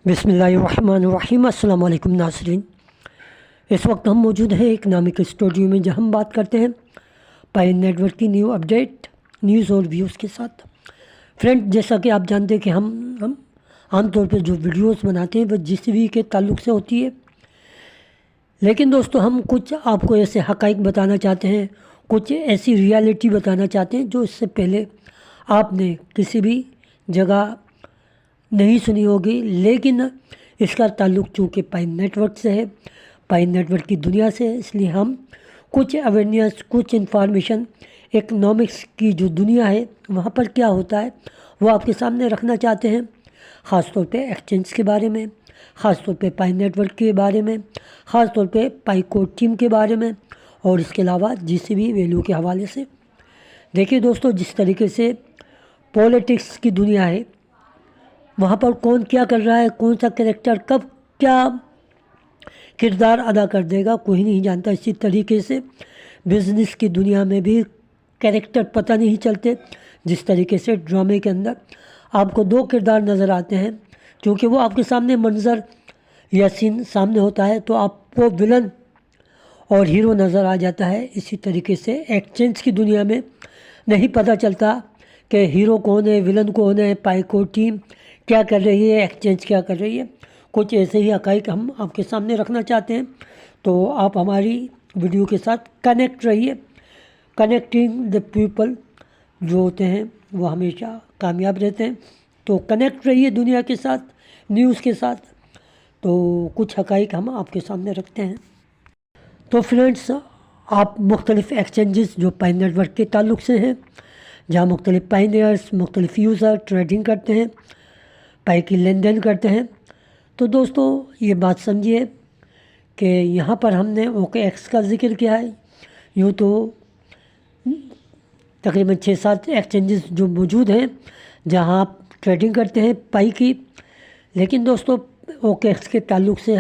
बिस्मिल्लाहिर्रहमानिर्रहीम। अस्सलाम वालेकुम नाज़रीन। इस वक्त हम मौजूद हैं इकनॉमिक स्टूडियो में, जहाँ हम बात करते हैं पाई नेटवर्क की न्यू अपडेट न्यूज़ और व्यूज़ के साथ। फ्रेंड, जैसा कि आप जानते हैं कि हम आमतौर पर जो वीडियोस बनाते हैं वह जीसीबी के ताल्लुक़ से होती है, लेकिन दोस्तों हम कुछ आपको ऐसे हक़ाइक़ बताना चाहते हैं, कुछ ऐसी रियलिटी बताना चाहते हैं जो इससे पहले आपने किसी भी जगह नहीं सुनी होगी, लेकिन इसका ताल्लुक़ चूँकि पाई नेटवर्क से है, पाई नेटवर्क की दुनिया से है, इसलिए हम कुछ अवेयरनेस, कुछ इन्फॉर्मेशन इकनॉमिक्स की जो दुनिया है वहाँ पर क्या होता है वो आपके सामने रखना चाहते हैं। ख़ास तौर पे एक्सचेंज के बारे में, ख़ास तौर पे पाई नेटवर्क के बारे में, ख़ास तौर पे पाई कोड टीम के बारे में, और इसके अलावा जीसीबी वैल्यू के हवाले से। देखिए दोस्तों, जिस तरीके से पॉलिटिक्स की दुनिया है, वहाँ पर कौन क्या कर रहा है, कौन सा कैरेक्टर कब क्या किरदार अदा कर देगा, कोई नहीं जानता। इसी तरीके से बिज़नेस की दुनिया में भी कैरेक्टर पता नहीं चलते। जिस तरीके से ड्रामे के अंदर आपको दो किरदार नज़र आते हैं, क्योंकि वो आपके सामने मंजर या सीन सामने होता है तो आपको विलन और हीरो नज़र आ जाता है। इसी तरीके से एक्सचेंज की दुनिया में नहीं पता चलता कि हीरो कौन है, विलन कौन है, पाई कोड टीम क्या कर रही है, एक्सचेंज क्या कर रही है। कुछ ऐसे ही हक़ाइक़ हम आपके सामने रखना चाहते हैं, तो आप हमारी वीडियो के साथ कनेक्ट रहिए। कनेक्टिंग द पीपल जो होते हैं वो हमेशा कामयाब रहते हैं, तो कनेक्ट रहिए दुनिया के साथ, न्यूज़ के साथ। तो कुछ हक़ाइक़ हम आपके सामने रखते हैं। तो फ्रेंड्स, आप मुख्तलिफ़ एक्सचेंजेस जो पाई नेटवर्क के ताल्लुक़ से हैं, जहाँ मुख्तलिफ़ पाइनियर्स, मुख्तलिफ़ यूज़र ट्रेडिंग करते हैं, पाई की लेन देन करते हैं, तो दोस्तों ये बात समझिए कि यहाँ पर हमने OKX का जिक्र किया है। यूँ तो तकरीबन 6-7 एक्सचेंजेस जो मौजूद हैं जहाँ आप ट्रेडिंग करते हैं पाई की, लेकिन दोस्तों OKX के ताल्लुक़ से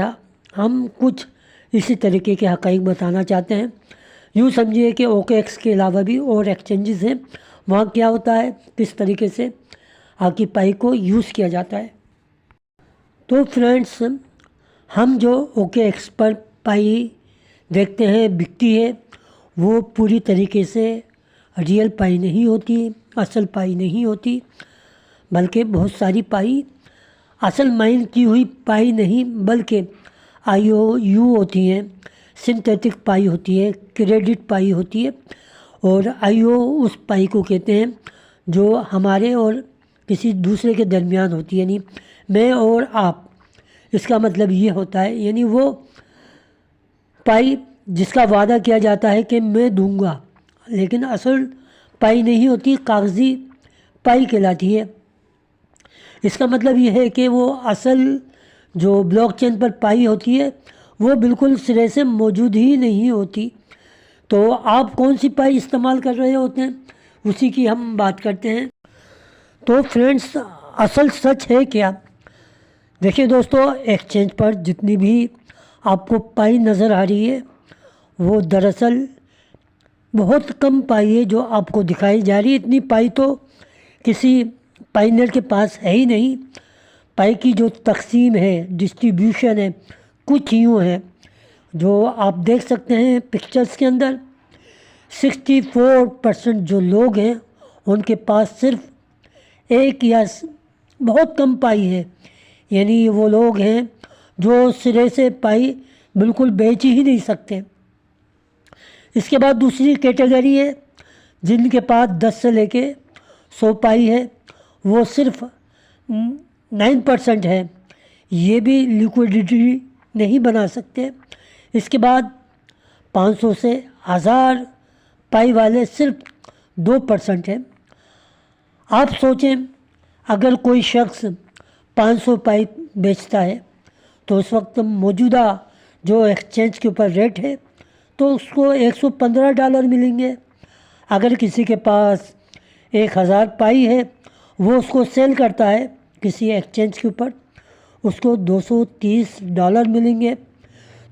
हम कुछ इसी तरीके के हक़ाइक़ बताना चाहते हैं। यूँ समझिए कि OKX के अलावा भी और एक्सचेंजेस हैं, वहाँ क्या होता है, किस तरीके से आपकी पाई को यूज़ किया जाता है। तो फ्रेंड्स, हम जो OKX पर पाई देखते हैं बिकती है, वो पूरी तरीके से रियल पाई नहीं होती, असल पाई नहीं होती, बल्कि बहुत सारी पाई असल माइन की हुई पाई नहीं बल्कि IOU होती हैं, सिंथेटिक पाई होती है, क्रेडिट पाई होती है, और IO उस पाई को कहते हैं जो हमारे और किसी दूसरे के दरमियान होती है, यानी मैं और आप। इसका मतलब ये होता है, यानी वो पाई जिसका वादा किया जाता है कि मैं दूंगा, लेकिन असल पाई नहीं होती, कागज़ी पाई कहलाती है। इसका मतलब ये है कि वो असल जो ब्लॉकचेन पर पाई होती है वो बिल्कुल सिरे से मौजूद ही नहीं होती। तो आप कौन सी पाई इस्तेमाल कर रहे होते हैं, उसी की हम बात करते हैं। तो फ्रेंड्स, असल सच है क्या? देखिए दोस्तों, एक्सचेंज पर जितनी भी आपको पाई नज़र आ रही है वो दरअसल बहुत कम पाई है जो आपको दिखाई जा रही है। इतनी पाई तो किसी पाइनर के पास है ही नहीं। पाई की जो तकसीम है, डिस्ट्रीब्यूशन है, कुछ यूँ है जो आप देख सकते हैं पिक्चर्स के अंदर। 64% जो लोग हैं उनके पास सिर्फ एक या बहुत कम पाई है, यानी वो लोग हैं जो सिरे से पाई बिल्कुल बेच ही नहीं सकते। इसके बाद दूसरी कैटेगरी है जिनके पास 10 से लेके 100 पाई है, वो सिर्फ 9% है, ये भी लिक्विडिटी नहीं बना सकते। इसके बाद 500 से 1000 पाई वाले सिर्फ 2% हैं। आप सोचें, अगर कोई शख्स 500 पाई बेचता है तो उस वक्त मौजूदा जो एक्सचेंज के ऊपर रेट है तो उसको $115 मिलेंगे। अगर किसी के पास 1000 पाई है, वो उसको सेल करता है किसी एक्सचेंज के ऊपर, उसको $230 मिलेंगे।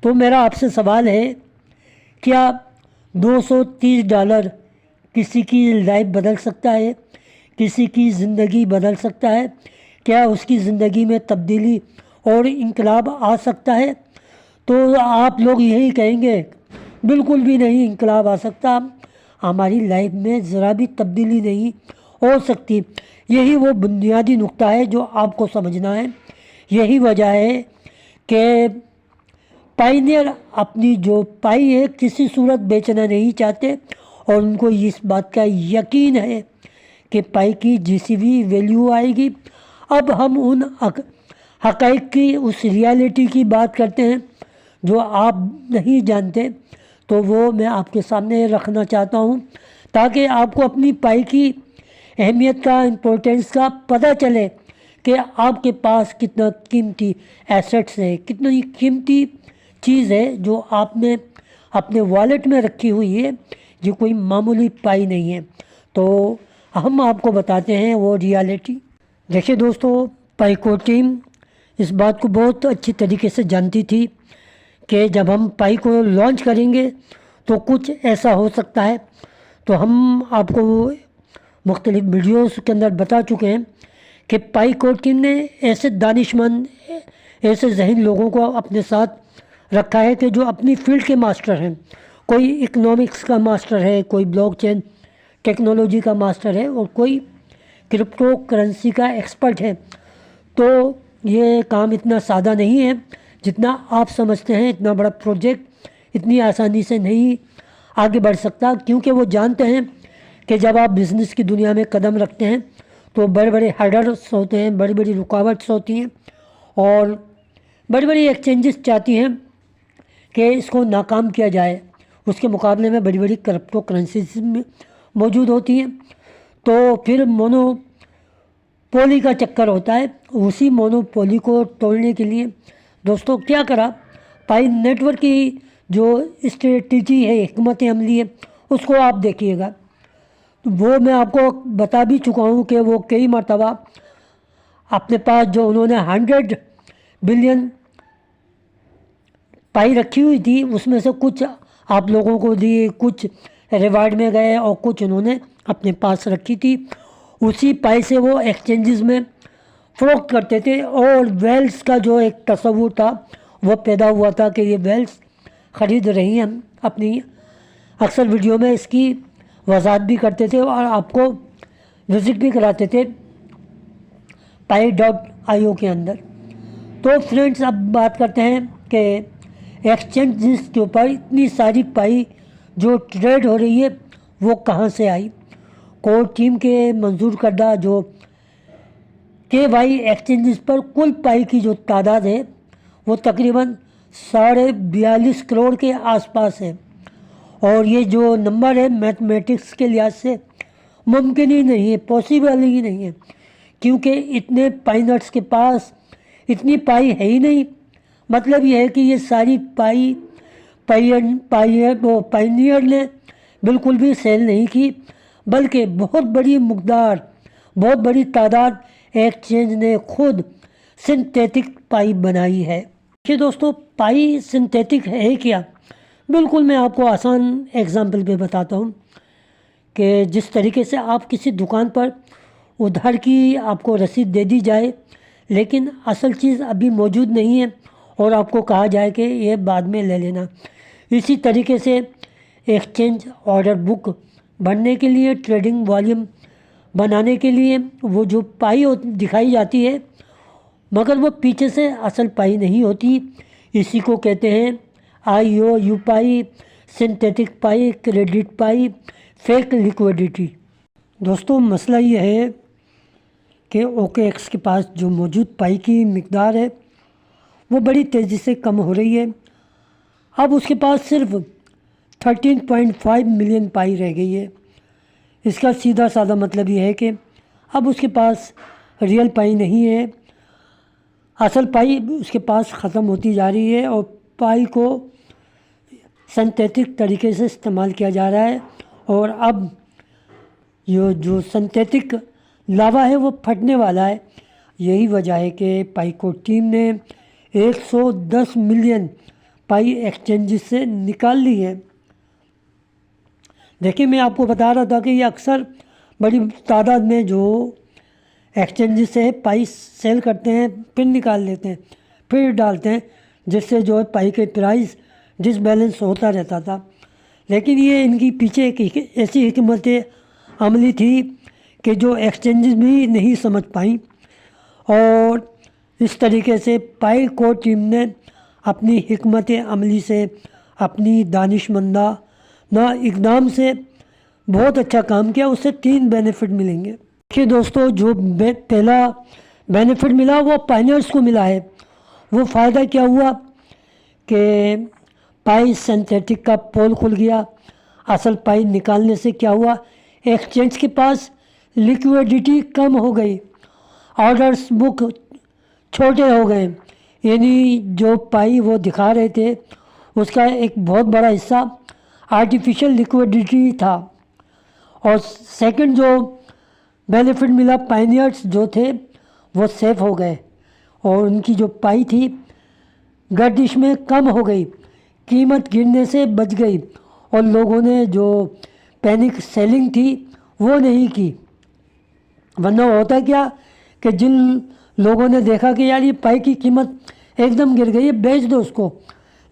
तो मेरा आपसे सवाल है, क्या $230 किसी की लाइफ बदल सकता है, किसी की ज़िंदगी बदल सकता है? क्या उसकी ज़िंदगी में तब्दीली और इनकलाब आ सकता है, तो आप लोग यही कहेंगे बिल्कुल भी नहीं इनकलाब आ सकता, हमारी लाइफ में ज़रा भी तब्दीली नहीं हो सकती। यही वो बुनियादी नुक्ता है जो आपको समझना है। यही वजह है कि पायनियर अपनी जो पाई है किसी सूरत बेचना नहीं चाहते, और उनको इस बात का यकीन है कि पाई की जिसी भी वैल्यू आएगी। अब हम उन हक़ाइक़ की, उस रियलिटी की बात करते हैं जो आप नहीं जानते, तो वो मैं आपके सामने रखना चाहता हूँ ताकि आपको अपनी पाई की अहमियत का, इम्पोर्टेंस का पता चले कि आपके पास कितना कीमती एसेट्स है, कितनी कीमती चीज़ है जो आपने अपने वॉलेट में रखी हुई है। ये कोई मामूली पाई नहीं है। तो हम आपको बताते हैं वो रियलिटी। देखिए दोस्तों, पाईको टीम इस बात को बहुत अच्छी तरीके से जानती थी कि जब हम पाई को लॉन्च करेंगे तो कुछ ऐसा हो सकता है। तो हम आपको मुख्तलिफ वीडियोस के अंदर बता चुके हैं कि पाईको टीम ने ऐसे दानिशमंद, ऐसे ज़हीन लोगों को अपने साथ रखा है कि जो अपनी फील्ड के मास्टर हैं। कोई इकोनॉमिक्स का मास्टर है, कोई ब्लॉकचेन टेक्नोलॉजी का मास्टर है, और कोई क्रिप्टो करेंसी का एक्सपर्ट है। तो ये काम इतना सादा नहीं है जितना आप समझते हैं। इतना बड़ा प्रोजेक्ट इतनी आसानी से नहीं आगे बढ़ सकता, क्योंकि वो जानते हैं कि जब आप बिज़नेस की दुनिया में कदम रखते हैं तो बड़े बड़े हर्डल्स होते हैं, बड़ी बड़ी रुकावट्स होती हैं, और बड़ी बड़ी एक्सचेंजेस चाहती हैं कि इसको नाकाम किया जाए। उसके मुकाबले में बड़ी बड़ी क्रिप्टो करेंसीज मौजूद होती हैं। तो फिर मोनोपोली का चक्कर होता है। उसी मोनोपोली को तोड़ने के लिए दोस्तों क्या करा, पाई नेटवर्क की जो स्ट्रेटजी है, हिकमत अमली है, उसको आप देखिएगा। वो मैं आपको बता भी चुका हूँ कि वो कई मरतबा अपने पास जो उन्होंने 100 बिलियन पाई रखी हुई थी, उसमें से कुछ आप लोगों को दिए, कुछ रिवार्ड में गए, और कुछ उन्होंने अपने पास रखी थी। उसी पाई से वो एक्सचेंजेस में फ़रोख्त करते थे, और वेल्स का जो एक तस्वुर था वो पैदा हुआ था कि ये वेल्स ख़रीद रही हैं। हम अपनी अक्सर वीडियो में इसकी वजाहत भी करते थे और आपको विज़िट भी कराते थे पाई.io के अंदर। तो फ्रेंड्स, अब बात करते हैं कि एक्सचेंजेस के ऊपर इतनी सारी पाई जो ट्रेड हो रही है वो कहाँ से आई। कोर टीम के मंजूर करदा जो KY एक्सचेंजेस पर कुल पाई की जो तादाद है वो तकरीबन 42.5 करोड़ के आसपास है, और ये जो नंबर है मैथमेटिक्स के लिहाज से मुमकिन ही नहीं है, पॉसिबल ही नहीं है, क्योंकि इतने पाइनर्स के पास इतनी पाई है ही नहीं। मतलब ये है कि ये सारी पाइनियर ने बिल्कुल भी सेल नहीं की, बल्कि बहुत बड़ी मकदार, बहुत बड़ी तादाद एक्सचेंज ने खुद सिंथेटिक पाई बनाई है। देखिए दोस्तों, पाई सिंथेटिक है क्या? बिल्कुल मैं आपको आसान एग्जाम्पल पे बताता हूँ कि जिस तरीके से आप किसी दुकान पर उधार की आपको रसीद दे दी जाए, लेकिन असल चीज़ अभी मौजूद नहीं है और आपको कहा जाए कि ये बाद में ले लेना। इसी तरीके से एक्सचेंज ऑर्डर बुक बनने के लिए, ट्रेडिंग वॉल्यूम बनाने के लिए वो जो पाई दिखाई जाती है, मगर वो पीछे से असल पाई नहीं होती। इसी को कहते हैं IOU पाई, सिंथेटिक पाई, क्रेडिट पाई, फेक लिक्विडिटी। दोस्तों, मसला ये है कि OKX के पास जो मौजूद पाई की मिकदार है वो बड़ी तेज़ी से कम हो रही है। अब उसके पास सिर्फ 13.5 मिलियन पाई रह गई है। इसका सीधा साधा मतलब ये है कि अब उसके पास रियल पाई नहीं है, असल पाई उसके पास ख़त्म होती जा रही है और पाई को सिंथेटिक तरीके से इस्तेमाल किया जा रहा है। और अब ये जो सिंथेटिक लावा है वो फटने वाला है। यही वजह है कि पाईको टीम ने 110 मिलियन पाई एक्सचेंजेस से निकाल ली है। देखिए, मैं आपको बता रहा था कि ये अक्सर बड़ी तादाद में जो एक्सचेंजेस से पाई सेल करते हैं फिर निकाल लेते हैं, फिर डालते हैं, जिससे जो है पाई के प्राइस डिसबैलेंस होता रहता था। लेकिन ये इनकी पीछे एक ऐसी हिकमत अमली थी कि जो एक्सचेंजेस भी नहीं समझ पाई, और इस तरीके से पाई को टीम ने अपनी हिकमत अमली से, अपनी दानिशमंदा इकदाम से बहुत अच्छा काम किया। उससे 3 बेनिफिट मिलेंगे। देखिए दोस्तों, जो पहला बेनिफिट मिला वो पाइनियर्स को मिला है। वो फ़ायदा क्या हुआ कि पाई सिंथेटिक का पोल खुल गया। असल पाई निकालने से क्या हुआ, एक्सचेंज के पास लिक्विडिटी कम हो गई, ऑर्डर्स बुक छोटे हो गए, यानी जो पाई वो दिखा रहे थे उसका एक बहुत बड़ा हिस्सा आर्टिफिशियल लिक्विडिटी था। और सेकंड जो बेनिफिट मिला, पाइनियर्स जो थे वो सेफ हो गए और उनकी जो पाई थी गर्दिश में कम हो गई, कीमत गिरने से बच गई, और लोगों ने जो पैनिक सेलिंग थी वो नहीं की। वरना होता क्या कि जिन लोगों ने देखा कि यार ये पाई की कीमत एकदम गिर गई है, बेच दो उसको,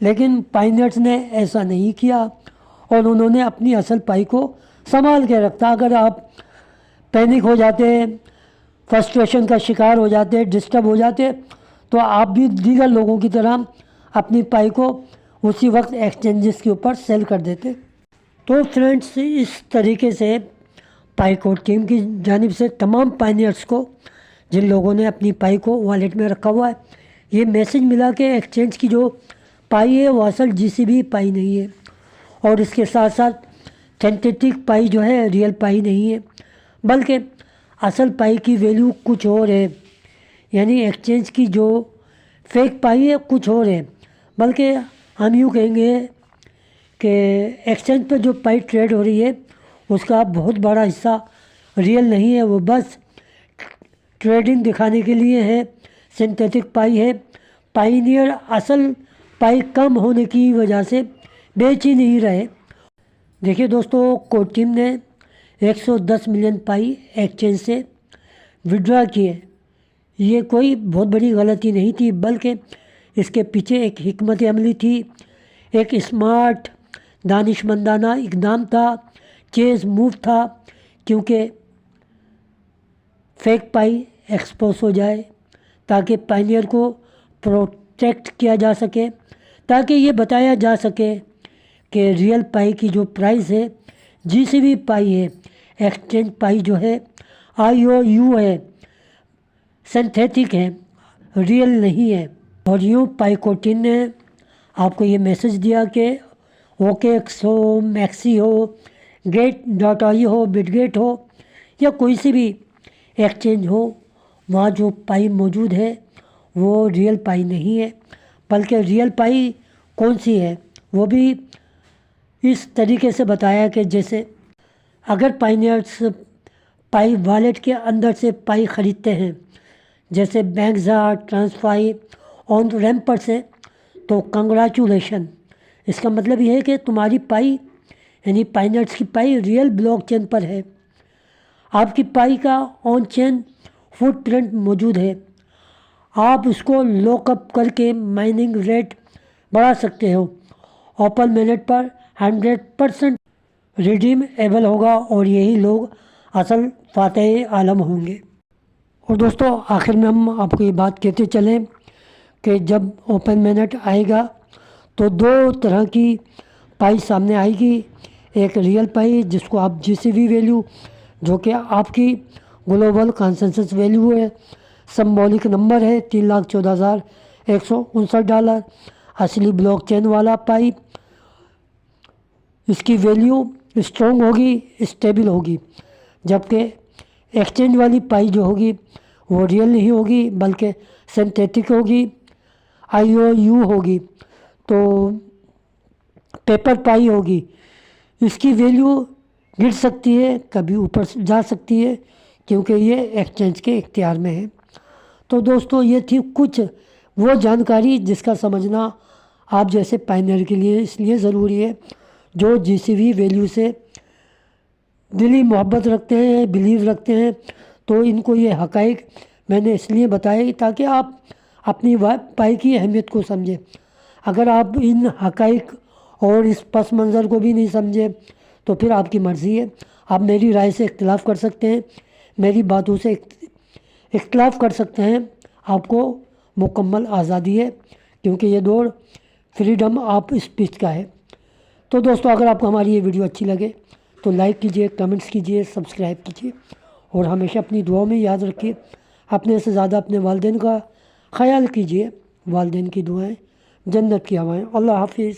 लेकिन पाइनियर्स ने ऐसा नहीं किया और उन्होंने अपनी असल पाई को संभाल के रखा। अगर आप पैनिक हो जाते, फ्रस्ट्रेशन का शिकार हो जाते, डिस्टर्ब हो जाते, तो आप भी दीगर लोगों की तरह अपनी पाई को उसी वक्त एक्सचेंजेस के ऊपर सेल कर देते। तो फ्रेंड्स, इस तरीके से पाई को टीम की जानिब से तमाम पाइनियर्स को, जिन लोगों ने अपनी पाई को वॉलेट में रखा हुआ है, ये मैसेज मिला कि एक्सचेंज की जो पाई है वो असल जीसीबी पाई नहीं है, और इसके साथ साथ सिंथेटिक पाई जो है रियल पाई नहीं है, बल्कि असल पाई की वैल्यू कुछ और है। यानी एक्सचेंज की जो फेक पाई है कुछ और है, बल्कि हम यूँ कहेंगे कि एक्सचेंज पर जो पाई ट्रेड हो रही है उसका बहुत बड़ा हिस्सा रियल नहीं है, वो बस ट्रेडिंग दिखाने के लिए है, सिंथेटिक पाई है। पाइनियर असल पाई कम होने की वजह से बेच ही नहीं रहे। देखिए दोस्तों, कोर टीम ने 110 मिलियन पाई एक्सचेंज से विड्रॉ किए। ये कोई बहुत बड़ी गलती नहीं थी, बल्कि इसके पीछे एक हिकमत अमली थी, एक स्मार्ट दानिशमंदाना इकदाम था, चेज़ मूव था, क्योंकि फेक पाई एक्सपोज हो जाए ताकि पाइनियर को प्रोटेक्ट किया जा सके, ताकि ये बताया जा सके कि रियल पाई की जो प्राइस है जीसीबी पाई है, एक्सचेंज पाई जो है IOU है, सिंथेटिक है, रियल नहीं है। और यूँ पाई कोटिन ने आपको ये मैसेज दिया कि OKX हो, मैक्सी हो, Gate.ai हो, बिटगेट हो, या कोई सी भी एक्सचेंज हो, वहाँ जो पाई मौजूद है वो रियल पाई नहीं है, बल्कि रियल पाई कौन सी है वो भी इस तरीके से बताया कि जैसे अगर पाइनियर्स पाई वॉलेट के अंदर से पाई ख़रीदते हैं, जैसे बैंकज़ा, ट्रांसफाई, ऑन रैम्प पर से, तो कंग्रेचुलेशन, इसका मतलब ये है कि तुम्हारी पाई यानी पाइनियर्स की पाई रियल ब्लॉकचेन पर है। आपकी पाई का ऑन चेन फुटप्रिंट मौजूद है, आप उसको लॉकअप करके माइनिंग रेट बढ़ा सकते हो। ओपन मिनट पर 100% रिडीम एबल होगा और यही लोग असल फातेह आलम होंगे। और दोस्तों, आखिर में हम आपको ये बात कहते चलें कि जब ओपन मिनट आएगा तो 2 तरह की पाई सामने आएगी। एक रियल पाई जिसको आप जीसीबी वैल्यू, जो कि आपकी ग्लोबल कंसेंसस वैल्यू है, सिंबॉलिक नंबर है $3,14,159, असली ब्लॉकचेन वाला पाई, इसकी वैल्यू स्ट्रॉन्ग होगी, स्टेबल होगी। जबकि एक्सचेंज वाली पाई जो होगी वो रियल नहीं होगी, बल्कि सिंथेटिक होगी, IOU होगी, तो पेपर पाई होगी। इसकी वैल्यू गिर सकती है, कभी ऊपर जा सकती है, क्योंकि ये एक्सचेंज के इख्तियार में है। तो दोस्तों, ये थी कुछ वो जानकारी जिसका समझना आप जैसे पाइनियर के लिए इसलिए ज़रूरी है जो जीसीबी वैल्यू से दिली मोहब्बत रखते हैं, बिलीव रखते हैं। तो इनको ये हक़ाइक़ मैंने इसलिए बताए ताकि आप अपनी पाई की अहमियत को समझें। अगर आप इन हक़ाइक़ और इस पस मंज़र को भी नहीं समझे तो फिर आपकी मर्ज़ी है। आप मेरी राय से इख्तिलाफ़ कर सकते हैं, मेरी बातों से इख्तिलाफ़ कर सकते हैं, आपको मुकम्मल आज़ादी है, क्योंकि ये दौर फ्रीडम ऑफ स्पीच का है। तो दोस्तों, अगर आपको हमारी ये वीडियो अच्छी लगे तो लाइक कीजिए, कमेंट्स कीजिए, सब्सक्राइब कीजिए और हमेशा अपनी दुआओं में याद रखिए। अपने से ज़्यादा अपने वालिदैन का ख्याल कीजिए। वालिदैन की दुआएं जन्नत की हवाएं। अल्लाह हाफिज़।